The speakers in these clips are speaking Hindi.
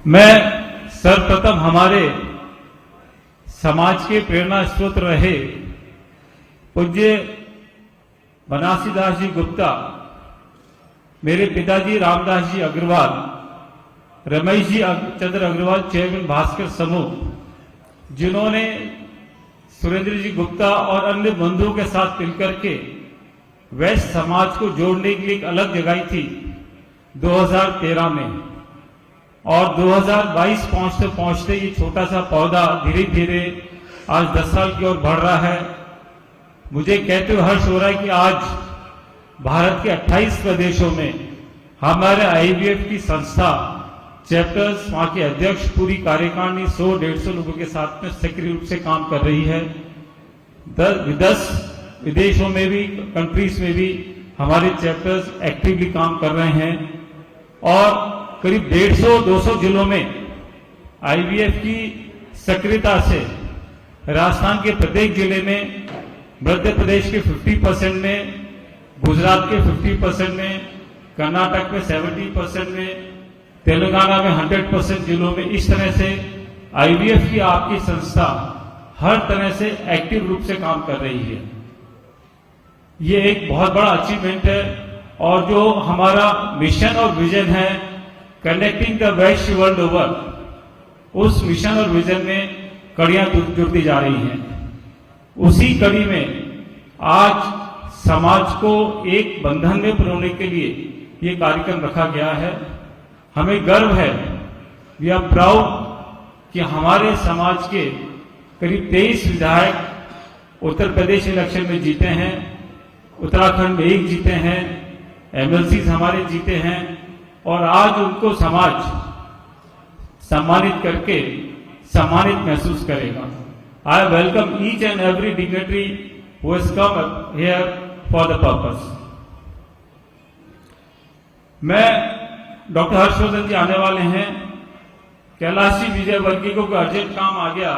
मैं सर्वप्रथम हमारे समाज के प्रेरणा स्रोत रहे पूज्य बनारसीदास जी गुप्ता, मेरे पिताजी रामदास जी अग्रवाल, रमेश जी चंद्र अग्रवाल, चेयरमैन भास्कर समूह, जिन्होंने सुरेंद्र जी गुप्ता और अन्य बंधुओं के साथ मिलकर के वैश्य समाज को जोड़ने के लिए एक अलग जगाई थी 2013 में, और 2022 पहुंचते पहुंचते ये छोटा सा पौधा धीरे धीरे आज 10 साल की ओर बढ़ रहा है। मुझे कहते हुए हर्ष हो रहा है कि आज भारत के 28 प्रदेशों में हमारे आईवीएफ की संस्था चैप्टर्स, वहां के अध्यक्ष, पूरी कार्यकारिणी 100-150 लोगों के साथ में सक्रिय रूप से काम कर रही है। 10 विदेशों में भी, कंट्रीज में भी हमारे चैप्टर्स एक्टिवली काम कर रहे हैं और करीब 150-200 जिलों में आईवीएफ की सक्रियता से राजस्थान के प्रत्येक जिले में, मध्य प्रदेश के 50% में, गुजरात के 50% में, कर्नाटक में 70% में, तेलंगाना में 100% जिलों में, इस तरह से आईवीएफ की आपकी संस्था हर तरह से एक्टिव रूप से काम कर रही है। ये एक बहुत बड़ा अचीवमेंट है और जो हमारा मिशन और विजन है connecting the Vysya world over, उस मिशन और विजन में कड़ियां जुड़ती जा रही हैं। उसी कड़ी में आज समाज को एक बंधन में पिरोने के लिए ये कार्यक्रम रखा गया है। हमें गर्व है, वी आर प्राउड कि हमारे समाज के करीब 23 विधायक उत्तर प्रदेश इलेक्शन में जीते हैं, उत्तराखंड में 1 जीते हैं, एमएलसीज हमारे जीते हैं और आज उनको समाज सम्मानित करके सम्मानित महसूस करेगा। I welcome each and every dignitary who has come here for the purpose. मैं डॉक्टर हर्षवर्धन जी आने वाले हैं। कैलाश जी विजय वर्गीय को अर्जेंट काम आ गया,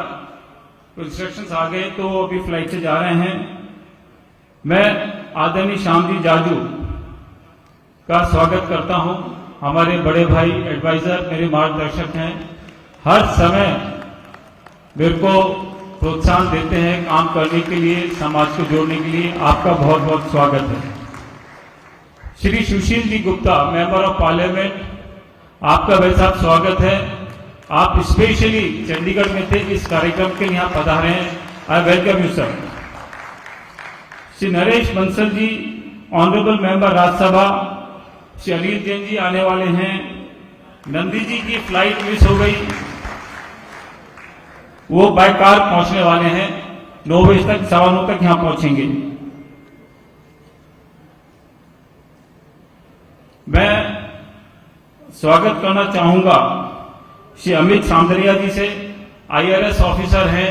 तो इंस्ट्रक्शंस आ गए तो अभी फ्लाइट से जा रहे हैं। मैं आदरणीय श्याम जी जाजू का स्वागत करता हूं। हमारे बड़े भाई, एडवाइजर, मेरे मार्गदर्शक हैं, हर समय मेरे को प्रोत्साहन देते हैं काम करने के लिए, समाज को जोड़ने के लिए। आपका बहुत बहुत स्वागत है। Shri Sushil ji Gupta, member of parliament, आपका मेरे साथ स्वागत है। आप स्पेशली चंडीगढ़ में थे, इस कार्यक्रम के लिए यहाँ पधारे हैं। I welcome you sir. Shri Naresh Bansal ji, honourable member Rajya Sabha, Shri Anil Jain ji आने वाले हैं। नंदी जी की फ्लाइट मिस हो गई, वो बाय कार पहुंचने वाले हैं, 9 बजे तक, 9:15 तक यहां पहुंचेंगे। मैं स्वागत करना चाहूंगा श्री अमित सांदरिया जी से, आईआरएस ऑफिसर हैं,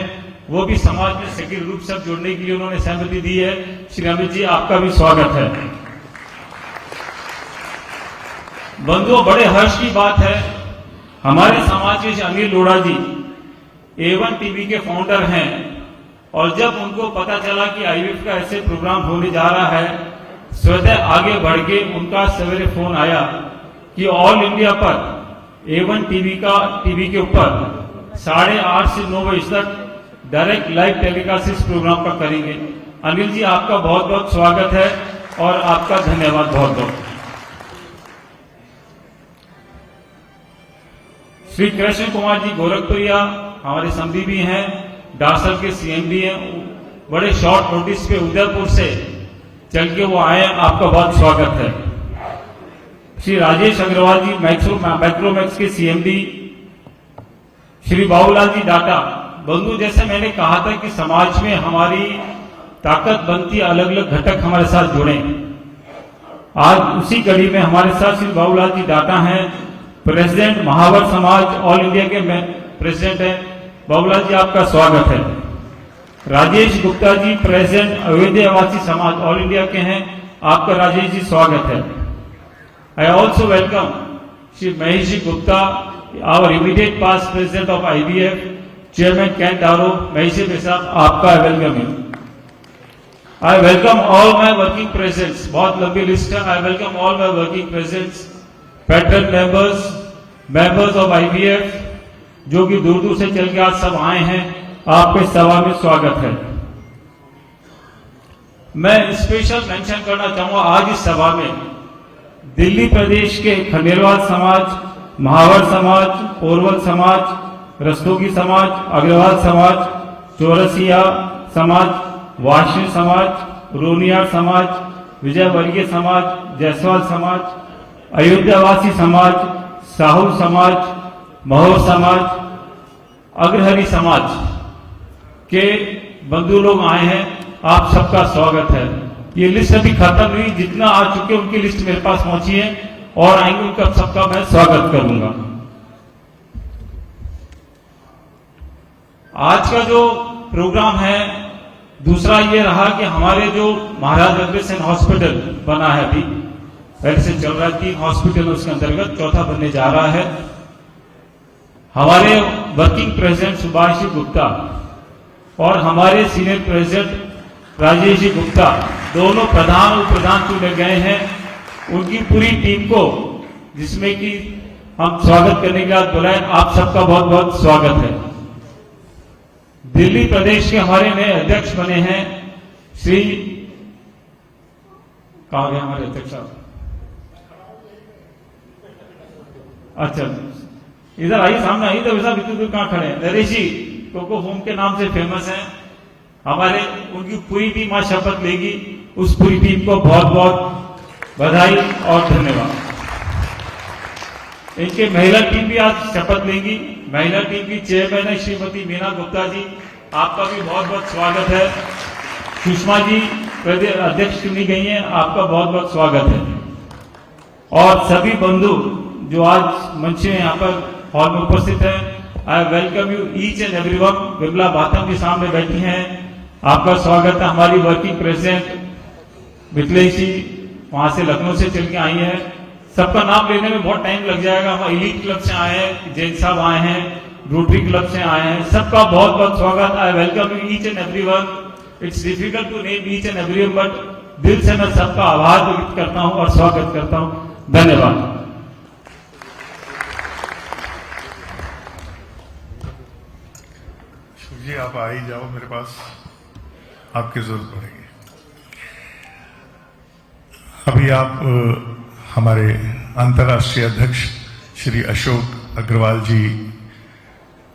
वो भी समाज में सक्रिय रूप से जुड़ने के लिए उन्होंने सहमति दी है। श्री अमित जी, आपका भी स्वागत है। बंधुओं, बड़े हर्ष की बात है, हमारे समाज के श्री अनिल लोढ़ा जी A1 टीवी के फाउंडर हैं और जब उनको पता चला कि आईवीएफ का ऐसे प्रोग्राम होने जा रहा है, स्वतः आगे बढ़ के उनका सवेरे फोन आया कि ऑल इंडिया पर A1 टीवी के ऊपर 8:30 से 9 बजे तक डायरेक्ट लाइव टेलीकास्ट इस प्रोग्राम का करेंगे। अनिल जी, आपका बहुत बहुत स्वागत है और आपका धन्यवाद बहुत बहुत। श्री कृष्ण कुमार जी गोरखपुरिया हमारे समधी भी हैं, डासर के सीएम भी हैं, बड़े शॉर्ट नोटिस पे उदयपुर से चल के वो आए, आपका बहुत स्वागत है। श्री राजेश अग्रवाल जी मैक्रोमैक्स के सीएमडी, श्री बाबूलाल जी डाटा। बंधु, जैसे मैंने कहा था कि समाज में हमारी ताकत बनती है, अलग अलग घटक हमारे साथ जुड़े। आज उसी कड़ी में हमारे साथ श्री बाबूलाल जी डाटा हैं, प्रेसिडेंट महावर समाज ऑल इंडिया के प्रेसिडेंट हैं। बाबूलाल जी, आपका स्वागत है। राजेश गुप्ता जी, प्रेसिडेंट अयोध्या आवासी समाज ऑल इंडिया के हैं, आपका राजेश जी स्वागत है। I also welcome Shri Mahesh ji Gupta, our immediate past president of IVF, chairman Kent RO. Mahesh ji साहब, आपका वेलकम है। I welcome all my working presidents, बहुत लंबी लिस्ट है। I welcome all my working presidents, patron members, members of IVF जो कि दूर दूर से चल के आज सब आए हैं, आपके सभा में स्वागत है। मैं स्पेशल मेंशन करना चाहूंगा आज इस सभा में दिल्ली प्रदेश के खंडेलवाल समाज, महावर समाज, पोरवल समाज, रस्तोगी समाज, अग्रवाल समाज, चौरसिया समाज, वाशी समाज, रोनियार समाज, विजयवर्गीय समाज, जायसवाल समाज, अयोध्यावासी समाज, साहू समाज, महोर समाज, अग्रहरी समाज के बंधु लोग आए हैं। आप सबका स्वागत है। ये लिस्ट अभी खत्म हुई, जितना आ चुके उनकी लिस्ट मेरे पास पहुंची है और आएंगे, उनका सबका मैं स्वागत करूंगा। आज का जो प्रोग्राम है दूसरा ये रहा कि हमारे जो महाराज अग्रसेन हॉस्पिटल बना है, अभी पहले से चल रहा है 3 हॉस्पिटल, उसके अंतर्गत चौथा बनने जा रहा है। हमारे वर्किंग प्रेसिडेंट सुभाष जी गुप्ता और हमारे सीनियर प्रेसिडेंट राजेश जी गुप्ता दोनों प्रधान उप प्रधान चुने गए हैं। उनकी पूरी टीम को, जिसमें कि हम स्वागत करने के बाद बुलाए, आप सबका बहुत बहुत स्वागत है। दिल्ली प्रदेश के हमारे नए अध्यक्ष बने हैं श्री, कहा गया हमारे अध्यक्ष साहब? अच्छा, इधर आइए, सामने आइए। तो वैसा इतनी दूर कहां खड़े हैं? नरेश जी कोको होम के नाम से फेमस हैं हमारे, उनकी पूरी टीम आज शपथ लेगी। उस पूरी टीम को बहुत बहुत बधाई और धन्यवाद। इनके महिला टीम भी आज शपथ लेगी। महिला टीम की चेयरमैन है श्रीमती मीना गुप्ता जी, आपका भी बहुत बहुत स्वागत है। सुषमा जी प्रदेश अध्यक्ष चुनी गई हैं, आपका बहुत बहुत स्वागत है। और सभी बंधु जो आज मंच में यहाँ पर हॉल में उपस्थित हैं, I welcome you each and everyone. Vimla Batham के सामने बैठी हैं, आपका स्वागत है। हमारी वर्किंग प्रेसिडेंट मिथिलेश जी वहां से लखनऊ से चल के आई है। सबका नाम लेने में बहुत टाइम लग जाएगा। हम एलीट क्लब से आए हैं, जैन साहब आए हैं, रोटरी क्लब से आए हैं। सबका बहुत बहुत स्वागत। I welcome you each and everyone. It's difficult to name each and everyone, but दिल से मैं सबका आभार व्यक्त करता हूं और स्वागत करता हूं। धन्यवाद। जी आप आ ही जाओ मेरे पास, आपकी जरूरत पड़ेगी। अभी आप हमारे अंतर्राष्ट्रीय अध्यक्ष श्री अशोक अग्रवाल जी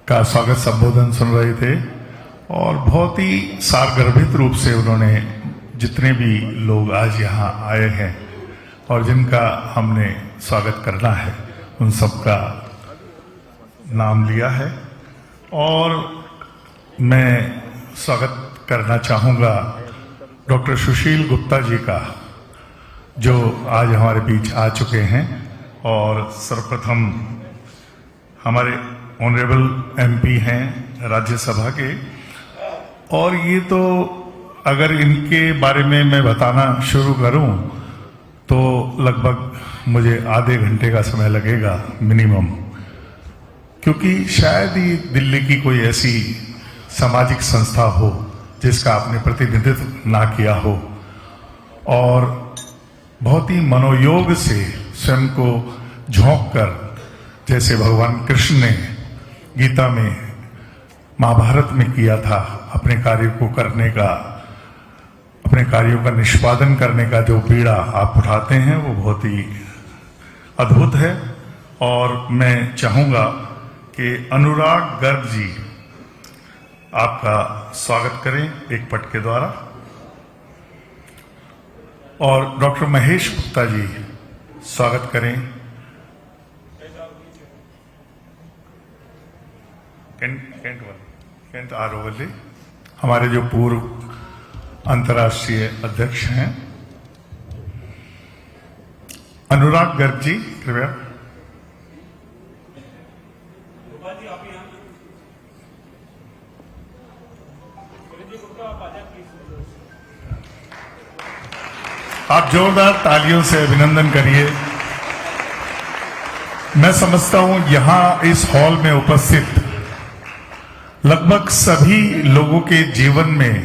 का स्वागत संबोधन सुन रहे थे और बहुत ही सारगर्भित रूप से उन्होंने जितने भी लोग आज यहाँ आए हैं और जिनका हमने स्वागत करना है उन सबका नाम लिया है। और मैं स्वागत करना चाहूँगा डॉक्टर सुशील गुप्ता जी का, जो आज हमारे बीच आ चुके हैं। और सर्वप्रथम हमारे ऑनरेबल MP हैं राज्यसभा के, और ये तो अगर इनके बारे में मैं बताना शुरू करूं तो लगभग मुझे आधे घंटे का समय लगेगा मिनिमम, क्योंकि शायद ही दिल्ली की कोई ऐसी सामाजिक संस्था हो जिसका आपने प्रतिनिधित्व ना किया हो और बहुत ही मनोयोग से स्वयं को झोंक कर, जैसे भगवान कृष्ण ने गीता में, महाभारत में किया था, अपने कार्य को करने का, अपने कार्यों का निष्पादन करने का जो बीड़ा आप उठाते हैं वो बहुत ही अद्भुत है। और मैं चाहूंगा कि अनुराग गर्ग जी आपका स्वागत करें एक पट के द्वारा, और डॉक्टर महेश गुप्ता जी स्वागत करें। कैंट आरोवल्ली हमारे जो पूर्व अंतर्राष्ट्रीय अध्यक्ष हैं। अनुराग गर्ग जी कृपया। आप जोरदार तालियों से अभिनंदन करिए। मैं समझता हूं यहां इस हॉल में उपस्थित लगभग सभी लोगों के जीवन में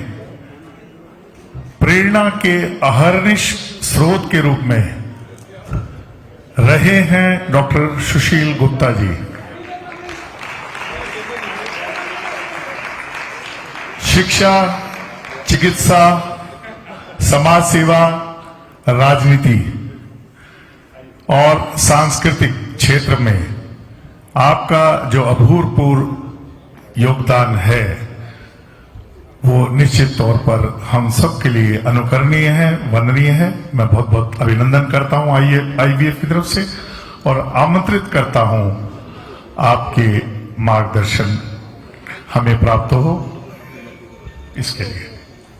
प्रेरणा के अहर्निश स्रोत के रूप में रहे हैं डॉक्टर सुशील गुप्ता जी। शिक्षा, चिकित्सा, समाज सेवा, राजनीति और सांस्कृतिक क्षेत्र में आपका जो अभूतपूर्व योगदान है वो निश्चित तौर पर हम सब के लिए अनुकरणीय है, वंदनीय है। मैं बहुत बहुत अभिनंदन करता हूं आईवीएफ की तरफ से और आमंत्रित करता हूं आपके मार्गदर्शन हमें प्राप्त हो इसके लिए।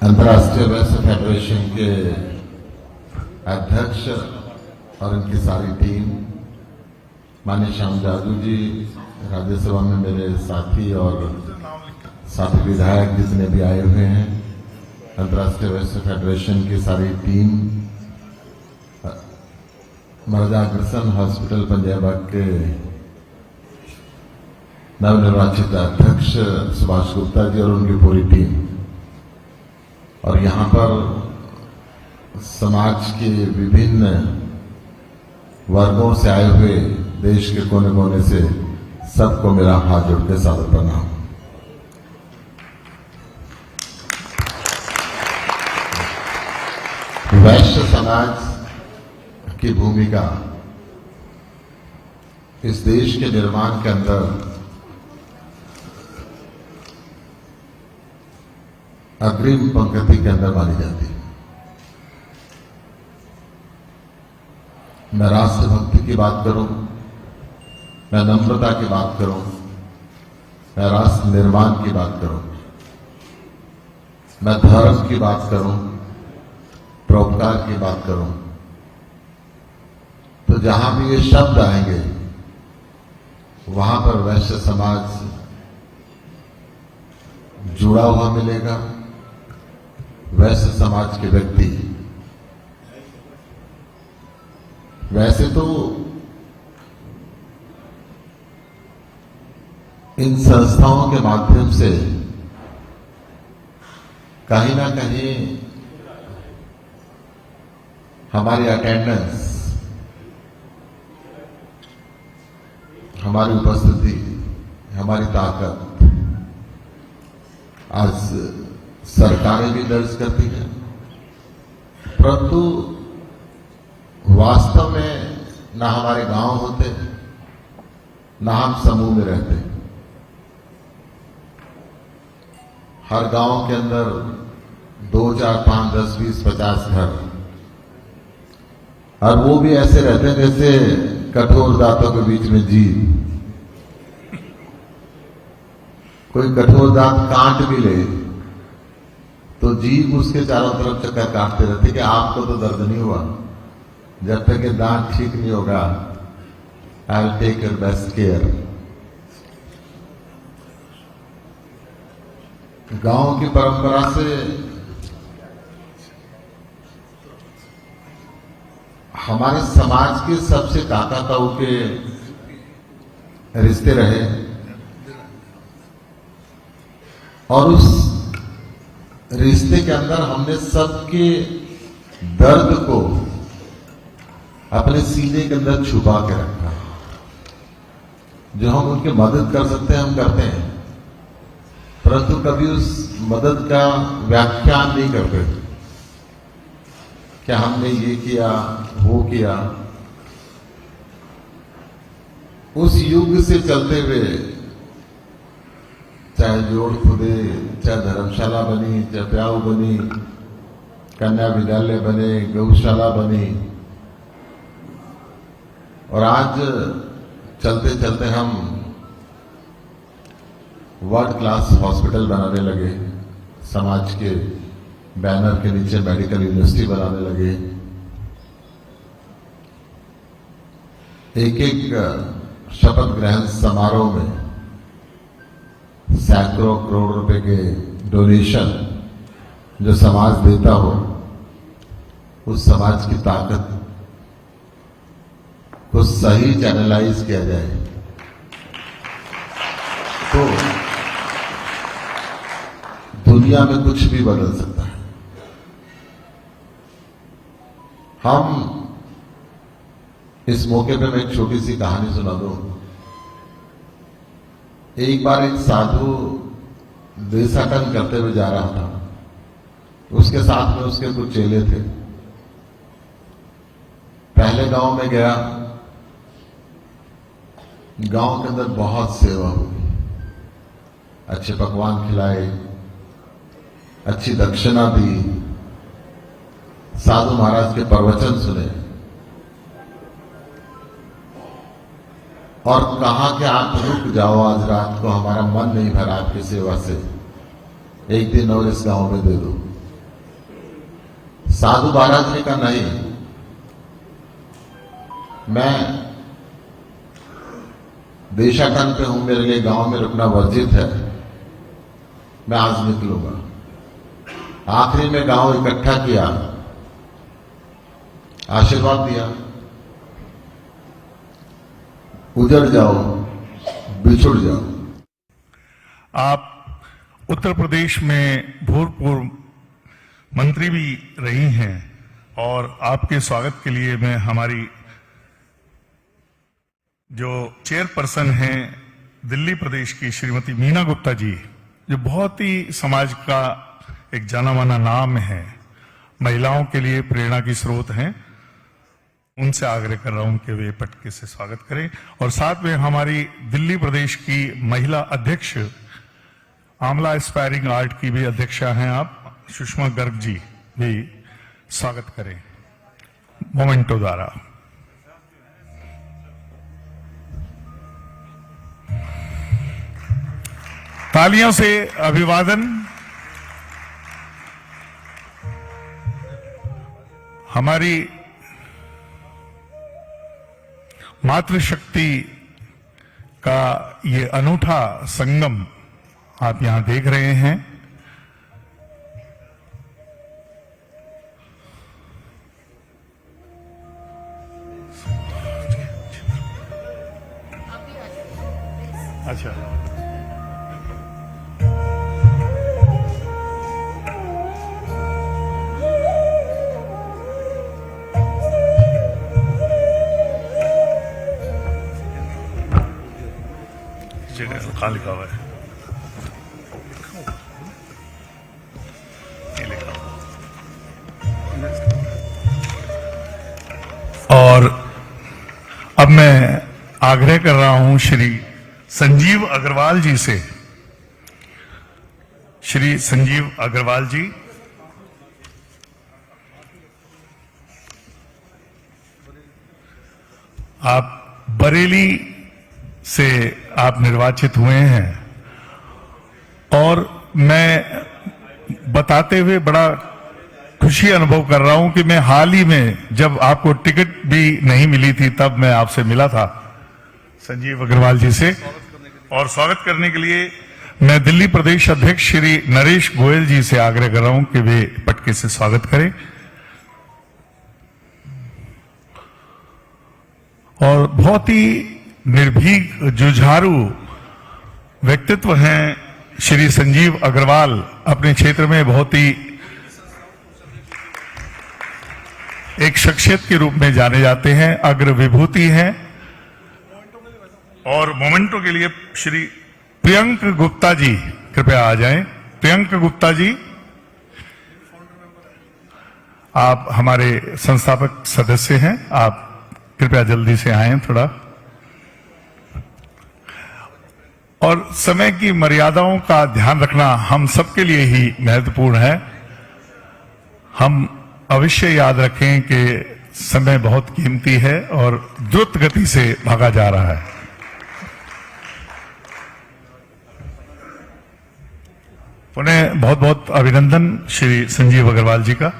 अंतर्राष्ट्रीय वैश्य फेडरेशन के अध्यक्ष और उनकी सारी टीम, माननीय श्याम जादू जी, राज्यसभा में मेरे साथी और साथी विधायक जितने भी आए हुए हैं, अंतर्राष्ट्रीय वैश्य फेडरेशन की सारी टीम, मर्जा अग्रसन हॉस्पिटल पंजाब के नवनिर्वाचित अध्यक्ष सुभाष गुप्ता जी और उनकी पूरी टीम, और यहाँ पर समाज के विभिन्न वर्गों से आए हुए देश के कोने कोने से सबको मेरा हाथ जोड़ के सादर प्रणाम। वैश्य समाज की भूमिका इस देश के निर्माण के अंदर अग्रिम पंक्ति के अंदर मानी जाती है। मैं राष्ट्रभक्ति की बात करूं, मैं नम्रता की बात करूं, मैं राष्ट्र निर्माण की बात करूं, मैं धर्म की बात करूं, परोपकार की बात करूं, तो जहां भी ये शब्द आएंगे वहां पर वैश्य समाज जुड़ा हुआ मिलेगा। वैश्य समाज के व्यक्ति, वैसे तो इन संस्थाओं के माध्यम से कहीं ना कहीं हमारी अटेंडेंस, हमारी उपस्थिति, हमारी ताकत आज सरकारें भी दर्ज करती हैं, परंतु वास्तव में ना हमारे गांव होते, ना हम समूह में रहते। हर गांव के अंदर 2, 4, 5, 10, 20, 50 घर, और वो भी ऐसे रहते हैं जैसे कठोर दांतों के बीच में जीभ। कोई कठोर दांत काट भी ले तो जीभ उसके चारों तरफ चक्कर काटते रहती कि आपको तो दर्द नहीं हुआ, जब तक ये दांत ठीक नहीं होगा I will take your best care. गांव की परंपरा से हमारे समाज के सबसे काका ताऊ के रिश्ते रहे, और उस रिश्ते के अंदर हमने सबके दर्द को अपने सीने के अंदर छुपा के रखा। जो हम उनकी मदद कर सकते हैं हम करते हैं, परंतु कभी उस मदद का व्याख्यान नहीं करते कि हमने ये किया वो किया। उस युग से चलते हुए चाहे जोड़ खुदे, चाहे धर्मशाला बनी, चाहे प्याऊ बनी, कन्या विद्यालय बने, गौशाला बनी, और आज चलते चलते हम वर्ल्ड क्लास हॉस्पिटल बनाने लगे, समाज के बैनर के नीचे मेडिकल यूनिवर्सिटी बनाने लगे। एक एक शपथ ग्रहण समारोह में सैकड़ों करोड़ रुपए के डोनेशन जो समाज देता हो, उस समाज की ताकत को सही चैनलाइज किया जाए तो दुनिया में कुछ भी बदल सकता है। हम इस मौके पे मैं एक छोटी सी कहानी सुना दूं। एक बार एक साधु देशाटन करते हुए जा रहा था। उसके साथ में उसके कुछ चेले थे। पहले गांव में गया। गांव के अंदर बहुत सेवा हुई, अच्छे पकवान खिलाए, अच्छी दक्षिणा दी, साधु महाराज के प्रवचन सुने और कहा कि आप रुक जाओ, आज रात को हमारा मन नहीं भरा आपकी सेवा से, एक दिन और इस गांव में दे दो। साधु महाराज ने कहा नहीं, मैं देशाटन पे हूं, मेरे लिए गांव में रुकना वर्जित है, मैं आज निकलूंगा। आखिरी में गांव इकट्ठा किया, आशीर्वाद दिया, उजड़ जाओ, बिछुड़ जाओ। आप उत्तर प्रदेश में भूतपूर्व मंत्री भी रही हैं और आपके स्वागत के लिए मैं हमारी जो चेयरपर्सन हैं दिल्ली प्रदेश की श्रीमती मीना गुप्ता जी, जो बहुत ही समाज का एक जाना माना नाम है, महिलाओं के लिए प्रेरणा की स्रोत हैं, उनसे आग्रह कर रहा हूं कि वे पटके से स्वागत करें। और साथ में हमारी दिल्ली प्रदेश की महिला अध्यक्ष, आमला एस्पायरिंग आर्ट की भी अध्यक्षा हैं आप, सुषमा गर्ग जी, भी स्वागत करें मोमेंटो द्वारा। तालियों से अभिवादन। हमारी मातृशक्ति का ये अनूठा संगम आप यहां देख रहे हैं। अच्छा, कहाँ लिखा हुआ है? ये लिखा हुआ। और अब मैं आग्रह कर रहा हूं श्री संजीव अग्रवाल जी से। श्री संजीव अग्रवाल जी, आप बरेली से आप निर्वाचित हुए हैं और मैं बताते हुए बड़ा खुशी अनुभव कर रहा हूं कि मैं हाल ही में, जब आपको टिकट भी नहीं मिली थी, तब मैं आपसे मिला था संजीव अग्रवाल जी से। और स्वागत करने के लिए मैं दिल्ली प्रदेश अध्यक्ष श्री नरेश गोयल जी से आग्रह कर रहा हूं कि वे पटके से स्वागत करें। और बहुत ही निर्भीक, जुझारू व्यक्तित्व हैं श्री संजीव अग्रवाल। अपने क्षेत्र में बहुत ही एक शख्सियत के रूप में जाने जाते हैं, अग्र विभूति हैं। और मोमेंटो के लिए श्री प्रियंक गुप्ता जी कृपया आ जाएं। प्रियंक गुप्ता जी, आप हमारे संस्थापक सदस्य हैं, आप कृपया जल्दी से आएं थोड़ा। और समय की मर्यादाओं का ध्यान रखना हम सबके लिए ही महत्वपूर्ण है। हम अवश्य याद रखें कि समय बहुत कीमती है और द्रुत गति से भागा जा रहा है। पुनः बहुत बहुत अभिनंदन श्री संजीव अग्रवाल जी का।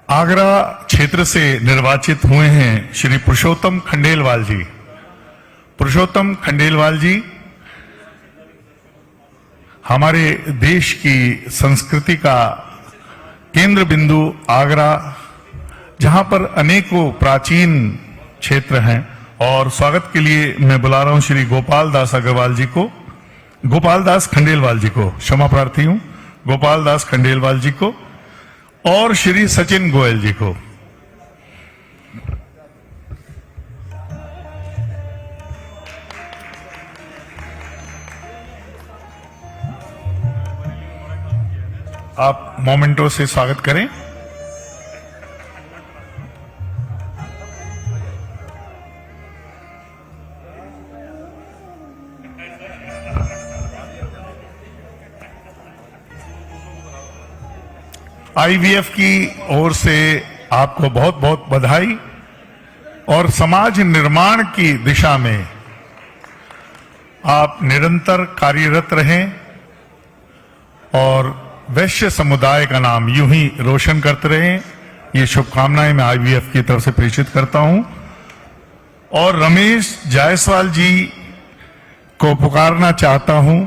आगरा क्षेत्र से निर्वाचित हुए हैं श्री पुरुषोत्तम खंडेलवाल जी। पुरुषोत्तम खंडेलवाल जी हमारे देश की संस्कृति का केंद्र बिंदु आगरा, जहां पर अनेकों प्राचीन क्षेत्र हैं। और स्वागत के लिए मैं बुला रहा हूं श्री गोपाल दास अग्रवाल जी को, गोपाल दास खंडेलवाल जी को, क्षमा प्रार्थी हूं, गोपाल दास खंडेलवाल जी को और श्री सचिन गोयल जी को। आप मोमेंटो से स्वागत करें। आईवीएफ की ओर से आपको बहुत बहुत बधाई और समाज निर्माण की दिशा में आप निरंतर कार्यरत रहें और वैश्य समुदाय का नाम यूं ही रोशन करते रहें, ये शुभकामनाएं मैं आईवीएफ की तरफ से प्रेषित करता हूं। और रमेश जायसवाल जी को पुकारना चाहता हूं,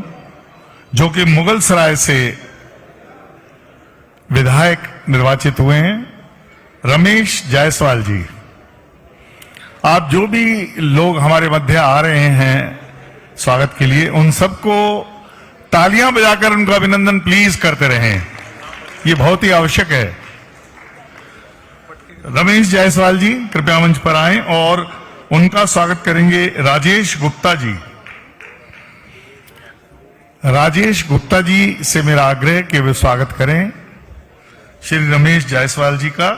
जो कि मुगल सराय से विधायक निर्वाचित हुए हैं। रमेश जायसवाल जी, आप जो भी लोग हमारे मध्य आ रहे हैं स्वागत के लिए, उन सबको तालियां बजाकर उनका अभिनंदन प्लीज करते रहें, ये बहुत ही आवश्यक है। रमेश जायसवाल जी कृपया मंच पर आएं और उनका स्वागत करेंगे राजेश गुप्ता जी। राजेश गुप्ता जी से मेरा आग्रह कि वे स्वागत करें श्री रमेश जायसवाल जी का।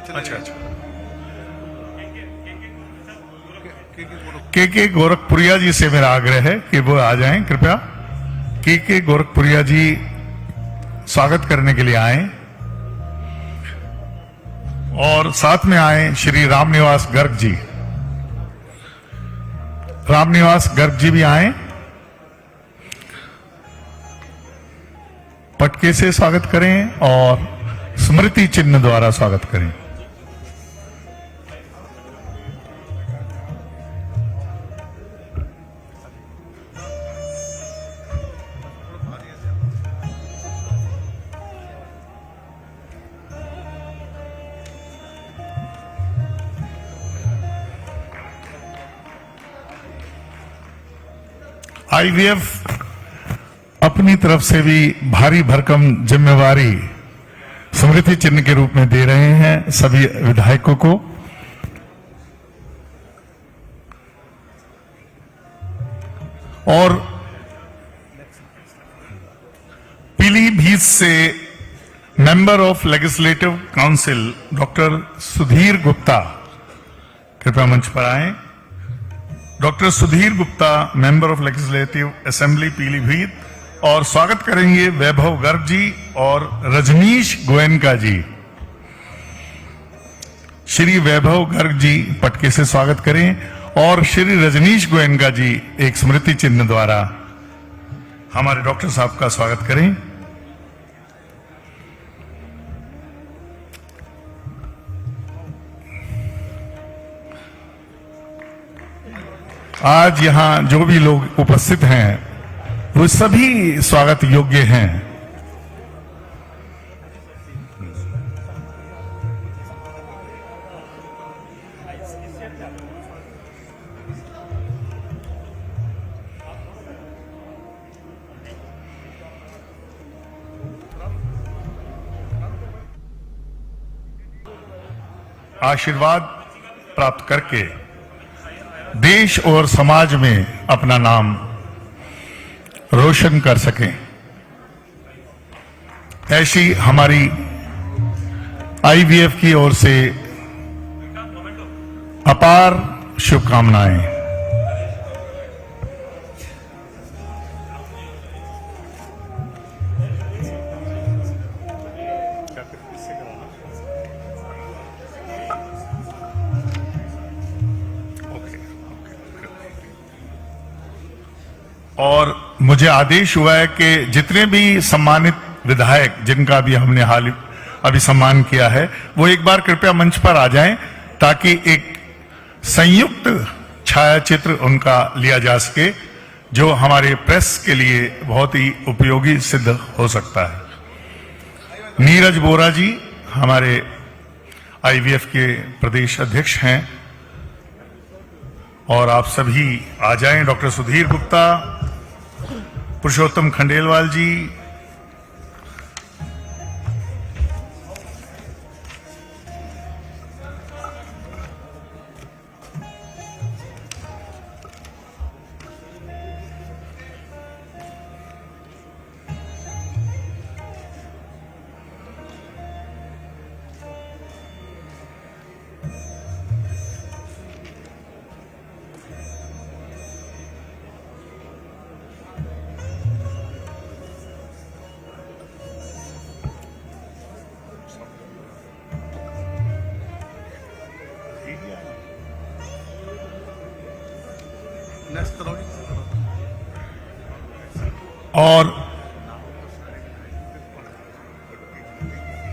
अच्छा अच्छा, के गोरखपुरिया जी से मेरा आग्रह है कि वो आ जाएं कृपया। के गोरखपुरिया जी स्वागत करने के लिए आए और साथ में आए श्री रामनिवास गर्ग जी। रामनिवास गर्ग जी भी आए, पटके से स्वागत करें और स्मृति चिन्ह द्वारा स्वागत करें। आईवीएफ अपनी तरफ से भी भारी भरकम जिम्मेवारी स्मृति चिन्ह के रूप में दे रहे हैं सभी विधायकों को। और पीलीभीत से member of legislative council doctor Sudhir Gupta कृपया मंच पर आए। Doctor Sudhir Gupta member of legislative assembly Pilibhit, और स्वागत करेंगे वैभव गर्ग जी और रजनीश गोयनका जी। श्री वैभव गर्ग जी पटके से स्वागत करें और श्री रजनीश गोयनका जी एक स्मृति चिन्ह द्वारा हमारे डॉक्टर साहब का स्वागत करें। आज यहां जो भी लोग उपस्थित हैं वो सभी स्वागत योग्य हैं। आशीर्वाद प्राप्त करके देश और समाज में अपना नाम रोशन कर सकें, ऐसी हमारी आईवीएफ की ओर से अपार शुभकामनाएं। और मुझे आदेश हुआ है कि जितने भी सम्मानित विधायक जिनका भी हमने अभी सम्मान किया है, वो एक बार कृपया मंच पर आ जाएं ताकि एक संयुक्त छायाचित्र उनका लिया जा सके, जो हमारे प्रेस के लिए बहुत ही उपयोगी सिद्ध हो सकता है। नीरज बोरा जी हमारे आईवीएफ के प्रदेश अध्यक्ष हैं, और आप सभी आ जाएं। डॉक्टर सुधीर गुप्ता, पुरुषोत्तम खंडेलवाल जी, और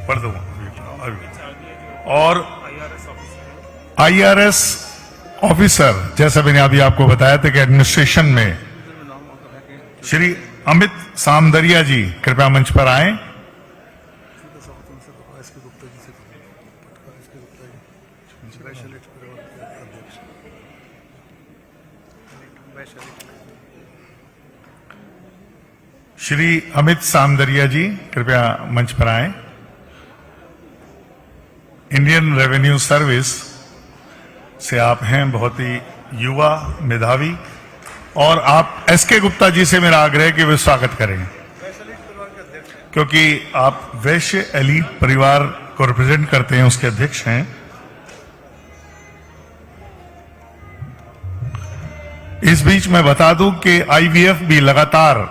पढ़ दो, और आईआरएस ऑफिसर, जैसा मैंने अभी आपको बताया था कि एडमिनिस्ट्रेशन में श्री अमित सामदरिया जी कृपया मंच पर आए। श्री अमित सामदरिया जी कृपया मंच पर आए। इंडियन रेवेन्यू सर्विस से आप हैं, बहुत ही युवा मेधावी, और आप एसके गुप्ता जी से मेरा आग्रह है कि वे स्वागत करें, क्योंकि आप वैश्य एलीट परिवार को रिप्रेजेंट करते हैं, उसके अध्यक्ष हैं। इस बीच मैं बता दूं कि आईवीएफ भी लगातार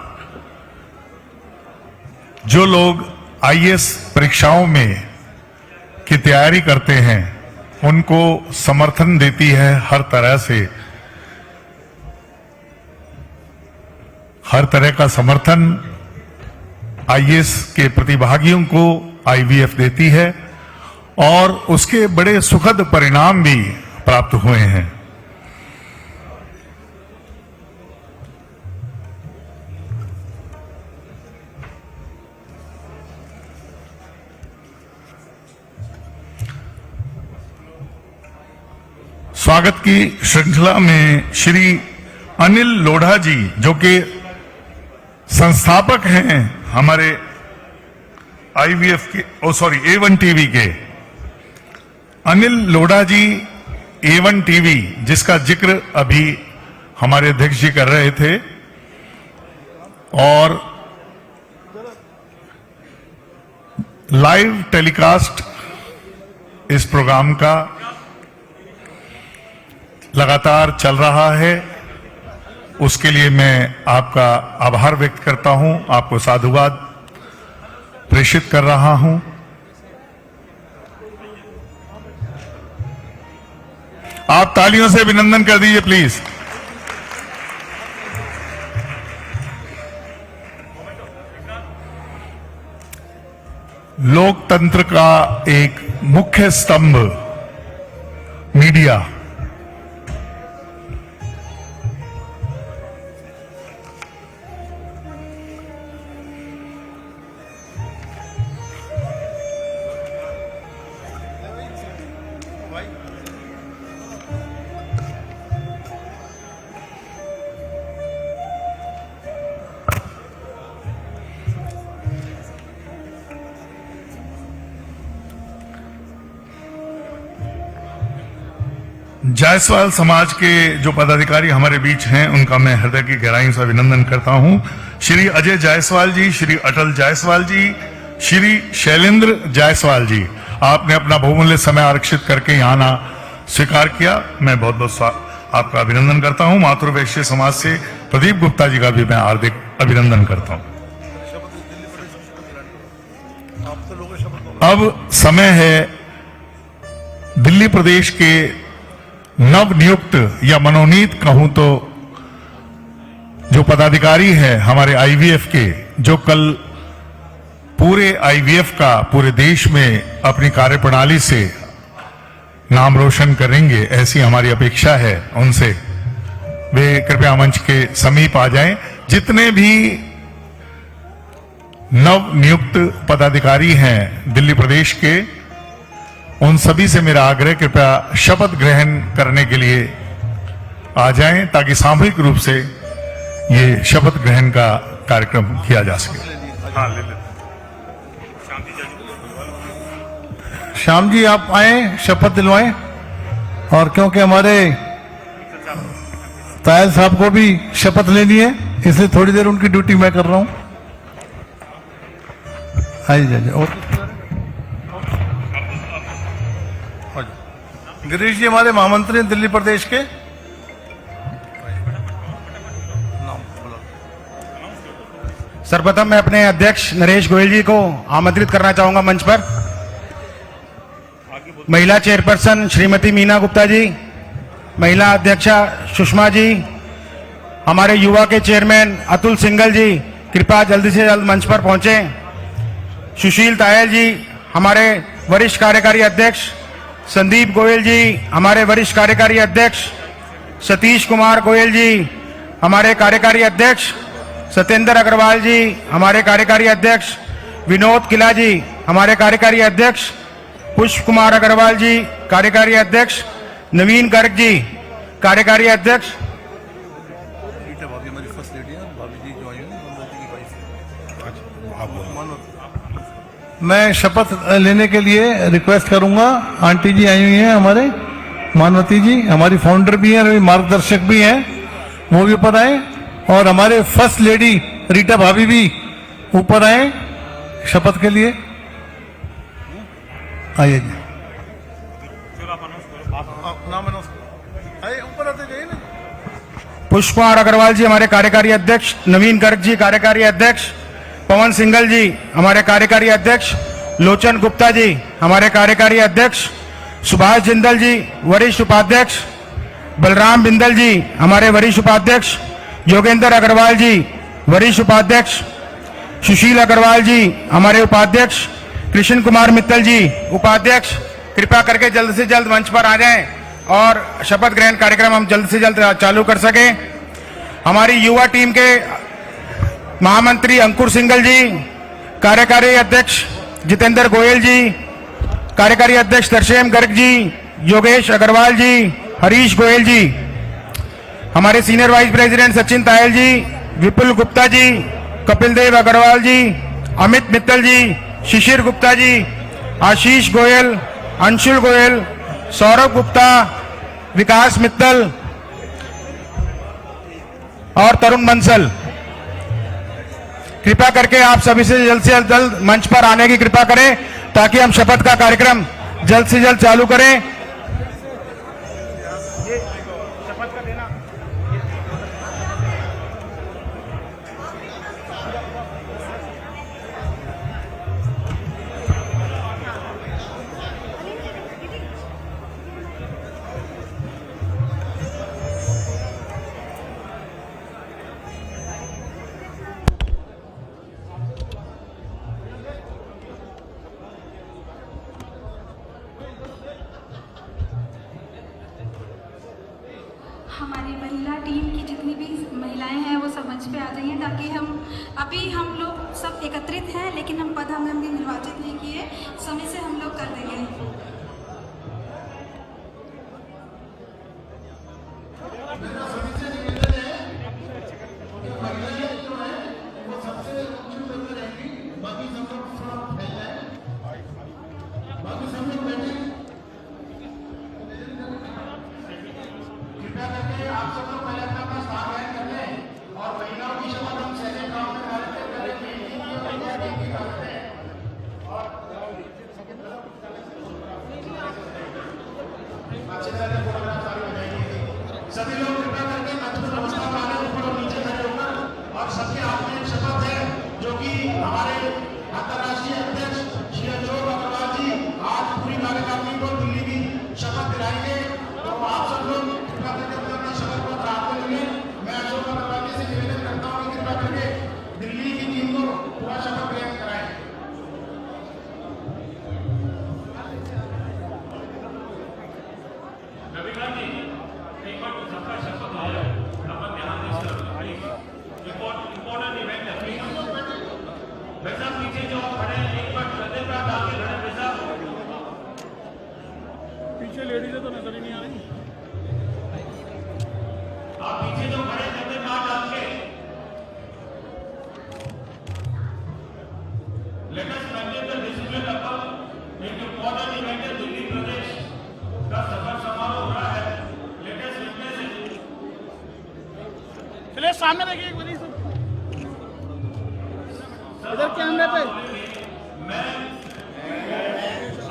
जो लोग आईएएस परीक्षाओं में की तैयारी करते हैं उनको समर्थन देती है हर तरह से। हर तरह का समर्थन आईएएस के प्रतिभागियों को आईवीएफ देती है, और उसके बड़े सुखद परिणाम भी प्राप्त हुए हैं। स्वागत की श्रृंखला में श्री अनिल लोढ़ा जी, जो कि संस्थापक हैं हमारे आईवीएफ के, A1 टीवी के। अनिल लोढ़ा जी A1 टीवी, जिसका जिक्र अभी हमारे अध्यक्ष जी कर रहे थे, और लाइव टेलीकास्ट इस प्रोग्राम का लगातार चल रहा है, उसके लिए मैं आपका आभार व्यक्त करता हूं, आपको साधुवाद प्रेषित कर रहा हूं। आप तालियों से अभिनंदन कर दीजिए प्लीज। लोकतंत्र का एक मुख्य स्तंभ मीडिया, जायसवाल समाज के जो पदाधिकारी हमारे बीच हैं उनका मैं हृदय की गहराई से अभिनंदन करता हूं। श्री अजय जायसवाल जी, श्री अटल जायसवाल जी, श्री शैलेंद्र जायसवाल जी, आपने अपना बहुमूल्य समय आरक्षित करके यहाँ आना स्वीकार किया, मैं बहुत बहुत आपका अभिनंदन करता हूं। मातृवैश्य समाज से प्रदीप गुप्ता जी का भी मैं हार्दिक अभिनंदन करता हूं। अब समय है दिल्ली प्रदेश के नव नियुक्त या मनोनीत कहूं तो जो पदाधिकारी हैं हमारे आईवीएफ के, जो कल पूरे आईवीएफ का पूरे देश में अपनी कार्यप्रणाली से नाम रोशन करेंगे, ऐसी हमारी अपेक्षा है उनसे। वे कृपया मंच के समीप आ जाएं। जितने भी नव नियुक्त पदाधिकारी हैं दिल्ली प्रदेश के, उन सभी से मेरा आग्रह, कृपया शपथ ग्रहण करने के लिए आ जाएं ताकि सामूहिक रूप से ये शपथ ग्रहण का कार्यक्रम किया जा सके। हाँ, ले लेते। श्याम जी आप आए, शपथ दिलवाएं। और क्योंकि हमारे तायल साहब को भी शपथ लेनी है, इसलिए थोड़ी देर उनकी ड्यूटी मैं कर रहा हूं। आइए जाइए। और गिरीश जी हमारे महामंत्री हैं दिल्ली प्रदेश के। सर्वप्रथम मैं अपने अध्यक्ष नरेश गोयल जी को आमंत्रित करना चाहूंगा मंच पर। महिला चेयरपर्सन श्रीमती मीना गुप्ता जी, महिला अध्यक्षा सुषमा जी, हमारे युवा के चेयरमैन अतुल सिंघल जी कृपया जल्दी से जल्द मंच पर पहुंचे। सुशील तायल जी हमारे वरिष्ठ कार्यकारी अध्यक्ष, संदीप गोयल जी हमारे वरिष्ठ कार्यकारी अध्यक्ष, सतीश कुमार गोयल जी हमारे कार्यकारी अध्यक्ष, सत्येंद्र अग्रवाल जी हमारे कार्यकारी अध्यक्ष, विनोद किला जी हमारे कार्यकारी अध्यक्ष, पुष्प कुमार अग्रवाल जी कार्यकारी अध्यक्ष, नवीन गर्ग जी कार्यकारी अध्यक्ष। मैं शपथ लेने के लिए रिक्वेस्ट करूंगा, आंटी जी आई हुई हैं हमारे, मानवती जी हमारी फाउंडर भी हैं, मार्गदर्शक भी हैं, वो भी ऊपर आए। और हमारे फर्स्ट लेडी रीटा भाभी भी ऊपर आए शपथ के लिए। आइए जी। ऊपर आते जाइए ना। पुष्प कुमार अग्रवाल जी हमारे कार्यकारी अध्यक्ष, नवीन गर्ग जी कार्यकारी अध्यक्ष, पवन सिंघल जी हमारे कार्यकारी अध्यक्ष, लोचन गुप्ता जी हमारे कार्यकारी अध्यक्ष, सुभाष जिंदल जी वरिष्ठ उपाध्यक्ष, बलराम बिंदल जी हमारे वरिष्ठ उपाध्यक्ष, योगेंद्र अग्रवाल जी वरिष्ठ उपाध्यक्ष, सुशील अग्रवाल जी हमारे उपाध्यक्ष, कृष्ण कुमार मित्तल जी उपाध्यक्ष। कृपया करके जल्द से जल्द मंच पर आ जाएं और शपथ ग्रहण कार्यक्रम हम जल्द से जल्द चालू कर सकें। हमारी युवा टीम के महामंत्री अंकुर सिंघल जी, कार्यकारी अध्यक्ष जितेंद्र गोयल जी, कार्यकारी अध्यक्ष तरसेम गर्ग जी, योगेश अग्रवाल जी, हरीश गोयल जी, हमारे senior vice president Sachin Tayal ji, Vipul Gupta ji, Kapil Dev Agarwal ji, Amit Mittal ji, Shishir Gupta ji, Ashish Goyal, Anshul Goyal, Saurabh Gupta, Vikas Mittal और तरुण बंसल। कृपया करके आप सभी से जल्द मंच पर आने की कृपा करें ताकि हम शपथ का कार्यक्रम जल्द से जल्द चालू करें। हमारी महिला टीम की जितनी भी महिलाएं हैं वो सब मंच पे आ जाइए ताकि अभी हम लोग सब एकत्रित हैं लेकिन हम पद हमें निर्वाचित नहीं किए, समय से हम लोग कर देंगे। सभी लोग कृपया करके मंच पर नमस्कार माने ऊपर और नीचे खड़े होकर, और सबके हाथ में एक शपथ है जो कि हमारे अंतर्राष्ट्रीय अध्यक्ष श्री अशोक अग्रवाल जी आज पूरी कार्यकारिणी को दिल्ली की शपथ दिलाएंगे। तो आप सब लोग कृपया करके अपना शपथ पत्र हाथ में लेंगे। मैं अशोक अग्रवाल जी से निवेदन करता हूँ कि कृपया करके दिल्ली की टीम को पूरा शपथ ग्रहण कराएं। इंपॉर्टेंट इवेंट है। आप पीछे जो खड़े थे मार डाल के लेटेस्ट मैनेज द डिसिप्लिन अपर एक इम्पोर्टेंट इवेंट है दिल्ली प्रदेश का सफर समारोह हो रहा है। लेटेस्ट विटनेस चलिए सामने देखिए एक बारी इधर कैमरे पे मैं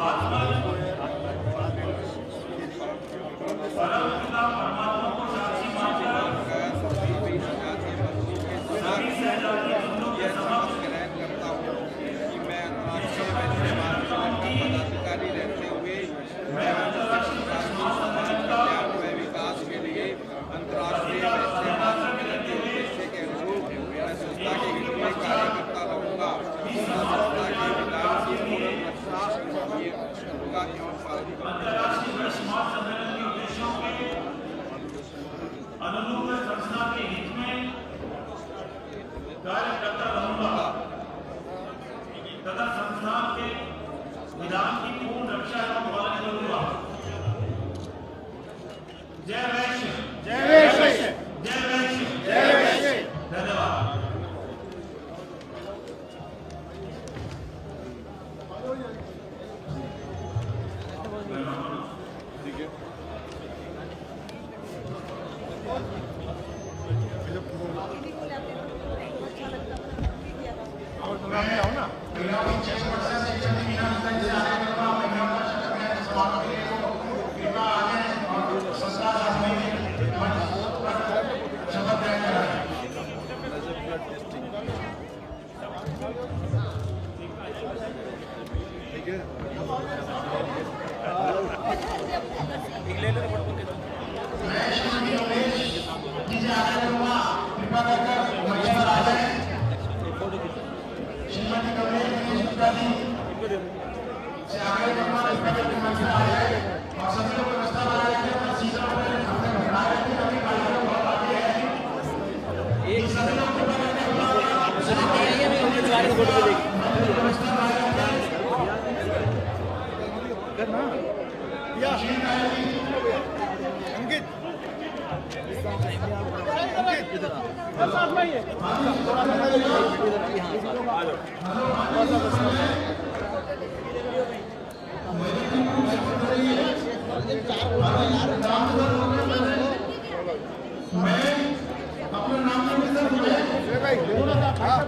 आत्मा परमात्मा को साक्षी मानकर सभी सहजाती बंधुओं के समक्ष मैं अंतर्राष्ट्रीय प्रेस महासम्मेलन का विकास के लिए अंतर्राष्ट्रीय के अनुरूप मैं संस्था के हित में कार्य करता रहूंगा। संस्था के विकास अंतर्राष्ट्रीय प्रेस महासम्मेलन के उद्देश्यों के अनुरूप मैं संस्था के हित में कार्य करता रहूंगा तथा संस्थान के विधान की पूर्ण रक्षा एवं पालन करूंगा। जय वैश्य, जय वैश्य, जय वैश्य, जय वैश्य। धन्यवाद।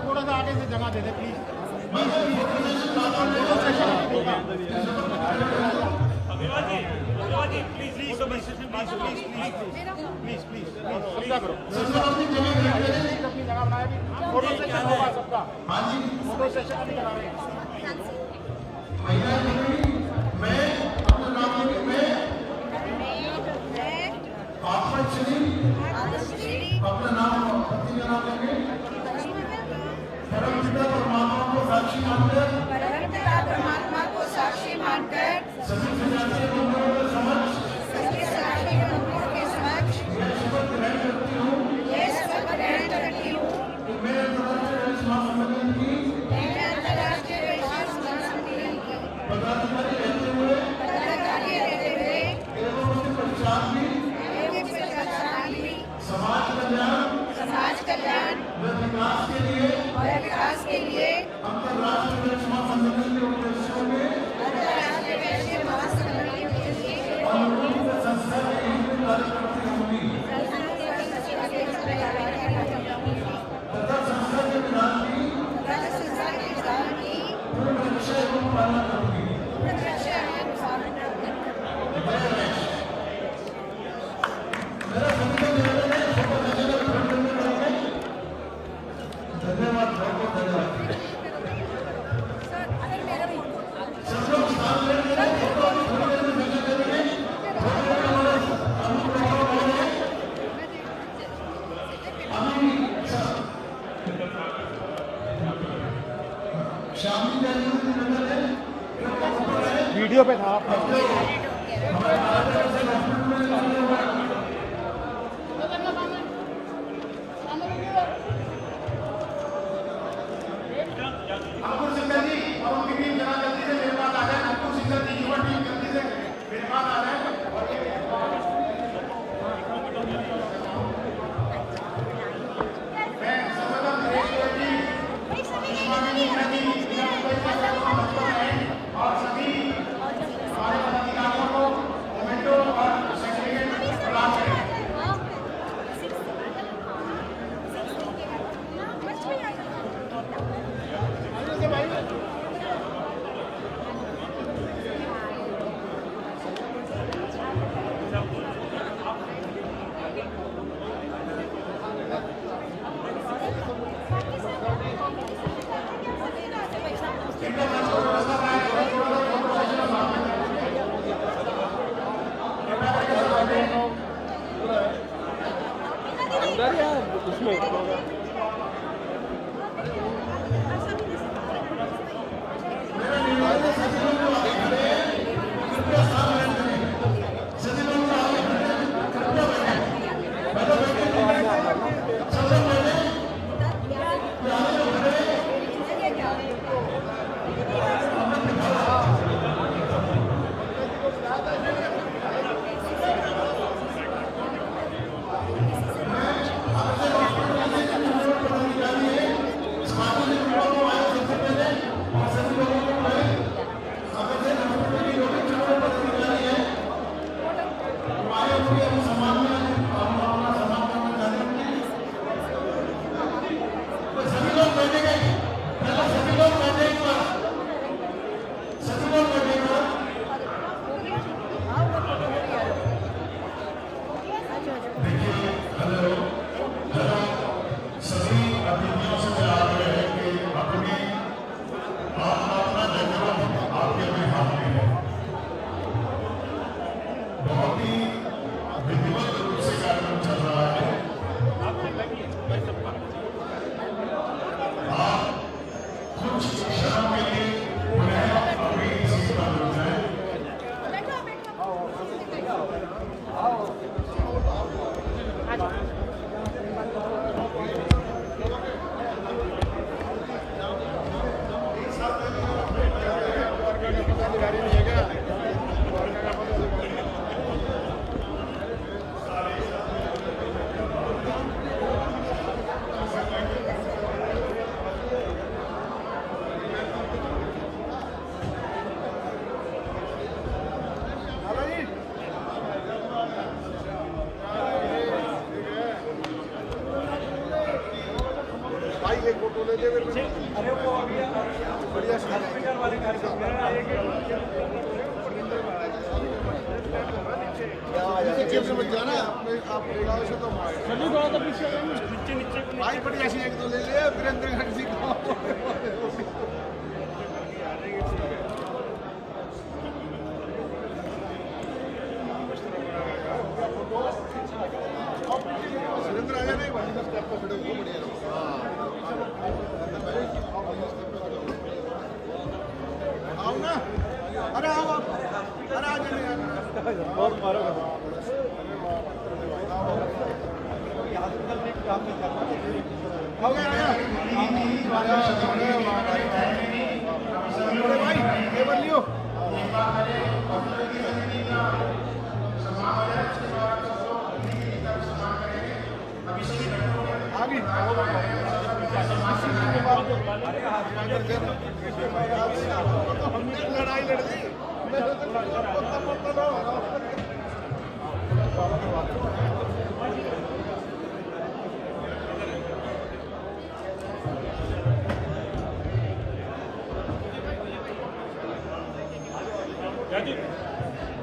थोड़ा सा आगे से जगह दे दे प्लीज। अपनी जगह बनाया भी फोटो सेशन होगा सबका। फोटो सेशन अभी करा रहे अपना नाम पति का नाम लेंगे। परमपिता परमात्मा को साक्षी मानकर सभी सजातीय बंधुओं के समक्ष मैं शपथ ग्रहण करती हूँ कि मैं अंतर्राष्ट्रीय प्रेस महासम्मेलन की पदाधिकारी रहते हुए एवं उसके पश्चात भी समाज कल्याण व विकास के लिए अंतर्राष्ट्रीय प्रेस महासम्मेलन के उद्देश्यों में अनुरूप संस्था के हित में कार्य करती होंगी तथा संस्था के विधान की पूर्ण रक्षा एवं पालन करूंगी। मेरा सभी को निवेदन है, फोटो सेशन में खड़े होने वाले धन्यवाद, बहुत बहुत धन्यवाद। सब लोग स्थान ले लेंगे, फोटो अभी थोड़ी देर में सेशन करेंगे। थोड़ी देर में हमारे अनुप्रयोग होंगे। शामिल जाएंगे निवेदन है वीडियो पे था आपने। अंकुर सिंघल जी और उनकी टीम जरा जल्दी से मेरे पास आ जाए। अंकुर सिंघल जी युवा टीम जल्दी से मेरे पास आ जाए और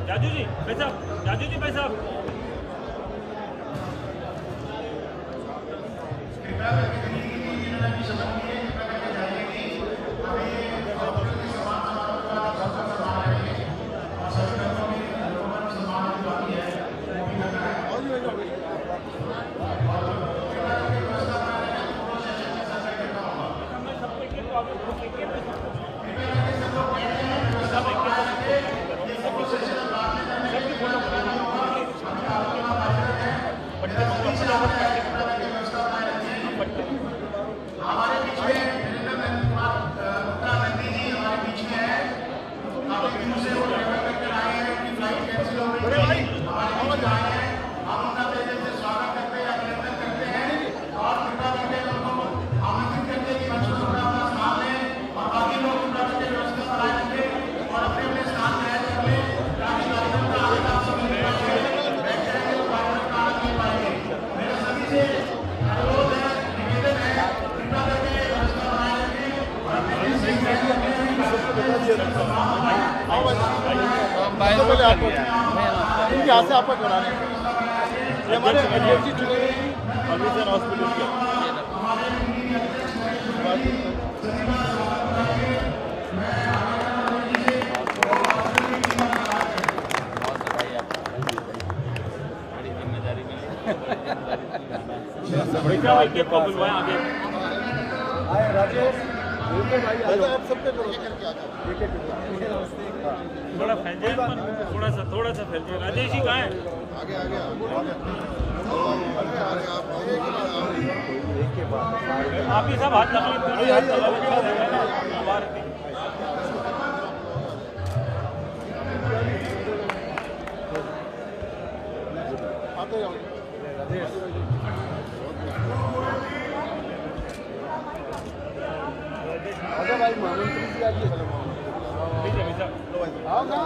जाजू जी भाई साहब, जाजू जी भाई साहब। यहाँ से आपका कराने ये हमारे एनर्जी चुने हॉस्पिटल के थोड़ा फैल जाए, थोड़ा सा फैल जाए। राजेश जी कहाँ है? आप ही सब हाथ भाई महामंत्री जी आइए आओ ना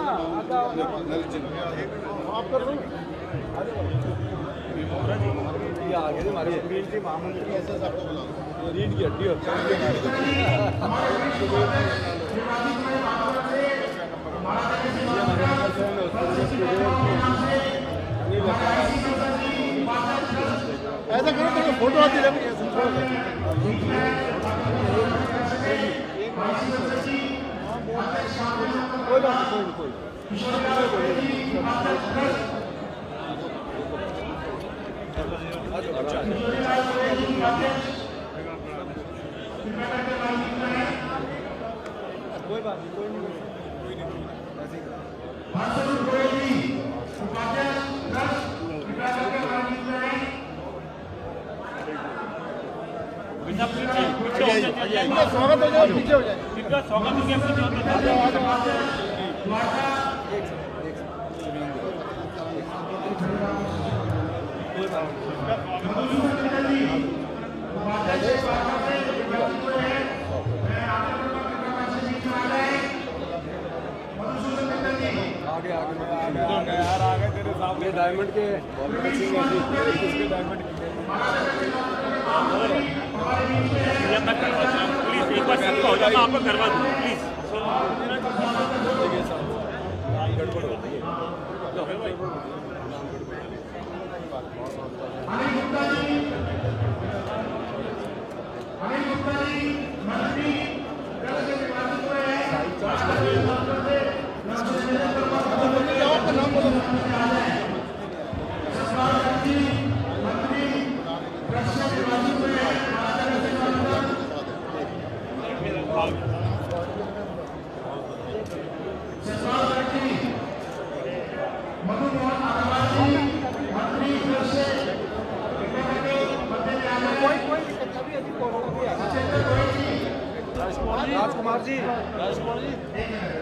आप कर लो आगे हमारे सुप्रीम के महामंत्री ऐसे सबको बुलाओ रीढ़ की हड्डी होती ऐसा करो तो फोटो आती रहे कोई बात नहीं कोई बात नहीं कोई स्वागत हो जाए पीछे हो जाए स्वागत हो गया। आगे यार आगे तेरे सामने डायमंड के डायमंड प्लीज एक बार सबका हो जाना, आपको करवा दूँ प्लीज। गड़बड़ होती है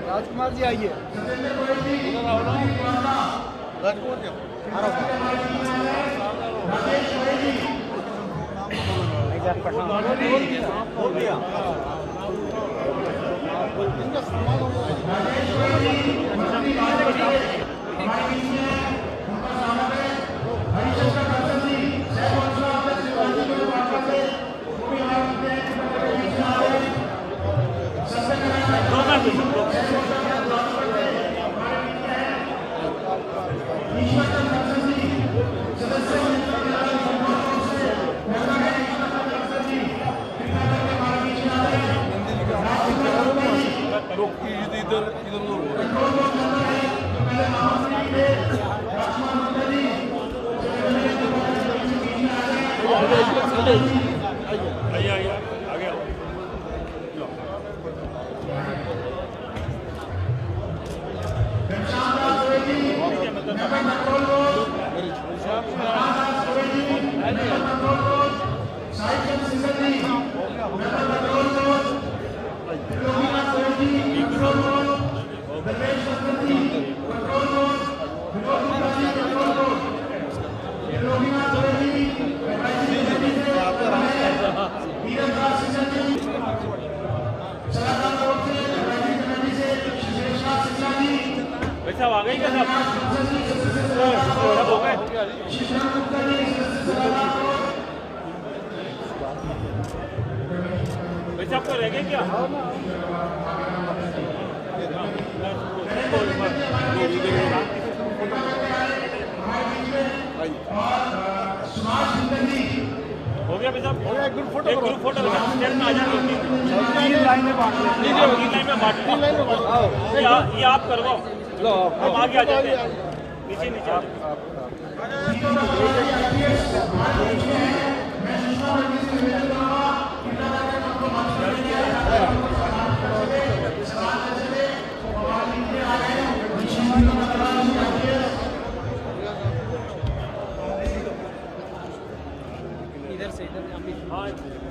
राजकुमार जी आइए राजकुमार जी हो गया साहब आ गए क्या साहब? हो गए। वैसे आपको रह गए क्या? हो गया भाई साहब, हो गया। ग्रुप फोटो, एक ग्रुप फोटो में आ जाएंगे। 3 लाइन में बांट लो, 3 लाइन में बांट लो। ये आप करवाओ, हम आगे आ जाते हैं। नीचे नीचे आओ जी।